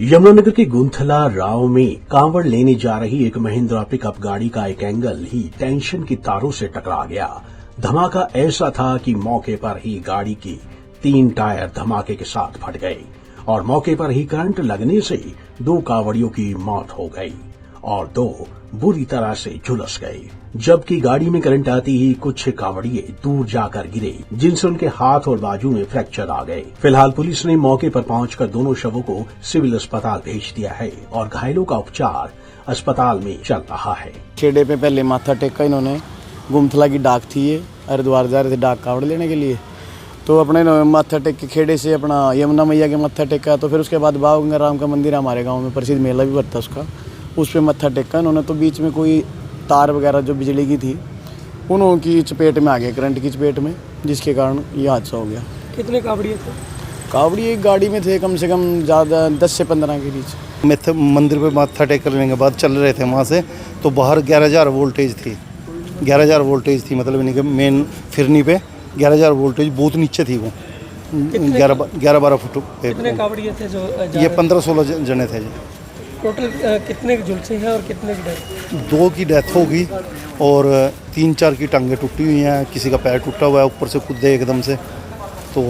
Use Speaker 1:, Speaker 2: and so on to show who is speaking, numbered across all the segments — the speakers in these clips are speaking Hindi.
Speaker 1: यमुनानगर के गुंथला राव में कांवड़ लेने जा रही एक महिंद्रा पिकअप गाड़ी का एक एंगल ही टेंशन की तारों से टकरा गया। धमाका ऐसा था कि मौके पर ही गाड़ी की 3 टायर धमाके के साथ फट गए और मौके पर ही करंट लगने से 2 कांवड़ियों की मौत हो गई और 2 बुरी तरह से झुलस गए, जबकि गाड़ी में करंट आती ही कुछ कांवड़िए दूर जाकर गिरे, जिनसे उनके हाथ और बाजू में फ्रैक्चर आ गए। फिलहाल पुलिस ने मौके पर पहुंचकर दोनों शवों को सिविल अस्पताल भेज दिया है और घायलों का उपचार अस्पताल में चल रहा है।
Speaker 2: खेड़े पे पहले माथा टेका इन्होंने, गुमथला की डाक थी, ये हरिद्वार जा रहे थे डाक कावड़ लेने के लिए, तो अपने माथा टेक के खेड़े से अपना यमुना मैया के माथा टेका। तो फिर उसके बाद बाबा गंगाराम का मंदिर हमारे गाँव में प्रसिद्ध मेला भी पड़ता उसका, उस पर मत्था टेका इन्होंने। तो बीच में कोई तार वगैरह जो बिजली की थी उनकी चपेट में आ गए, करंट की चपेट में, जिसके कारण ये हादसा हो गया।
Speaker 3: कितने कावड़िए थे?
Speaker 2: कावड़ी एक गाड़ी में थे कम से कम ज़्यादा 10 से 15 के बीच।
Speaker 4: मैं मंदिर पे माथा टेक करने के बाद चल रहे थे वहाँ से, तो बाहर 11,000 वोल्टेज थी, 11,000 वोल्टेज थी, मतलब इन्हीं के मेन फिरनी पे 11,000 वोल्टेज बहुत नीचे थी वो, 11-12 फुट पे।
Speaker 3: कितने कावड़िए थे जो
Speaker 4: ये 15-16 जने थे।
Speaker 3: टोटल कितने झुलसे हैं और कितने की डेथ?
Speaker 4: 2 की डेथ होगी और 3-4 की टांगें टूटी हुई हैं, किसी का पैर टूटा हुआ है, ऊपर से कूदे एकदम से, तो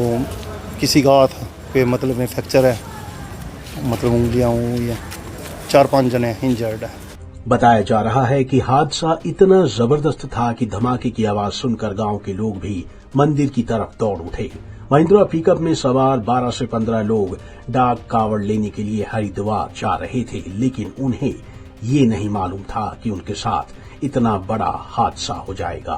Speaker 4: किसी का हाथ पे मतलब में फ्रैक्चर है, मतलब उंगलियां हुई हैं, 4-5 जने इंजर्ड है।
Speaker 1: बताया जा रहा है कि हादसा इतना जबरदस्त था कि धमाके की आवाज सुनकर गांव के लोग भी मंदिर की तरफ दौड़ उठे। महिंद्रा पिकअप में सवार 12 से 15 लोग डाक कावड़ लेने के लिए हरिद्वार जा रहे थे, लेकिन उन्हें ये नहीं मालूम था कि उनके साथ इतना बड़ा हादसा हो जाएगा।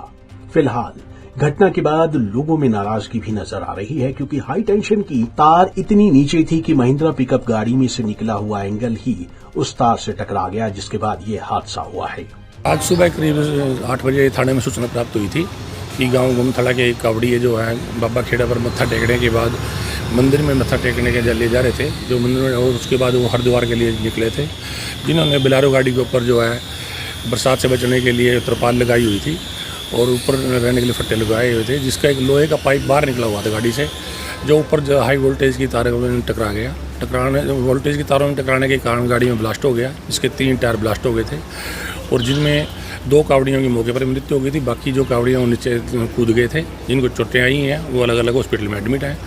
Speaker 1: फिलहाल घटना के बाद लोगों में नाराजगी भी नजर आ रही है, क्योंकि हाई टेंशन की तार इतनी नीचे थी कि महिंद्रा पिकअप गाड़ी में से निकला हुआ एंगल ही उस तार से टकरा गया, जिसके बाद ये हादसा हुआ है।
Speaker 5: आज सुबह करीब 8 बजे थाने में सूचना प्राप्त हुई थी कि गांव गुमथला के एक कावड़िए जो है बाबा खेड़ा पर मत्था टेकने के बाद मंदिर में मत्था टेकने के लिए जा रहे थे, जो मंदिर में, और उसके बाद वो हरिद्वार के लिए निकले थे, जिन्होंने बिलारो गाड़ी के ऊपर जो है बरसात से बचने के लिए तिरपाल लगाई हुई थी और ऊपर रहने के लिए फट्टे लगाए हुए थे, जिसका एक लोहे का पाइप बाहर निकला हुआ था गाड़ी से, जो ऊपर जो हाई वोल्टेज की तारों में टकरा गया। वोल्टेज की तारों में टकराने के कारण गाड़ी में ब्लास्ट हो गया, जिसके 3 टायर ब्लास्ट हो गए थे और जिनमें 2 कावड़ियों की मौके पर मृत्यु हो गई थी। बाकी जो कावड़ियाँ वो नीचे कूद गए थे, जिनको चोटें आई हैं वो अलग अलग हॉस्पिटल में एडमिट हैं।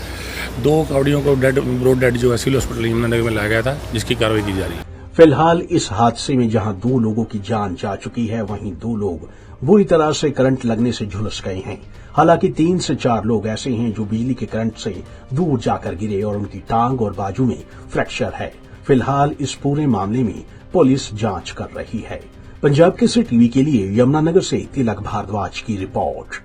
Speaker 5: 2 कावड़ियों को डेड जो है सिविल हॉस्पिटल यमुनानगर में लाया गया था, जिसकी कार्रवाई की जा रही है।
Speaker 1: फिलहाल इस हादसे में जहां 2 लोगों की जान जा चुकी है, वहीं 2 लोग बुरी तरह से करंट लगने से झुलस गए हैं। हालांकि 3 से 4 लोग ऐसे हैं जो बिजली के करंट से दूर जाकर गिरे और उनकी टांग और बाजू में फ्रैक्चर है। फिलहाल इस पूरे मामले में पुलिस जांच कर रही है। पंजाब केसरी टीवी के लिए यमुनानगर से तिलक भारद्वाज की रिपोर्ट।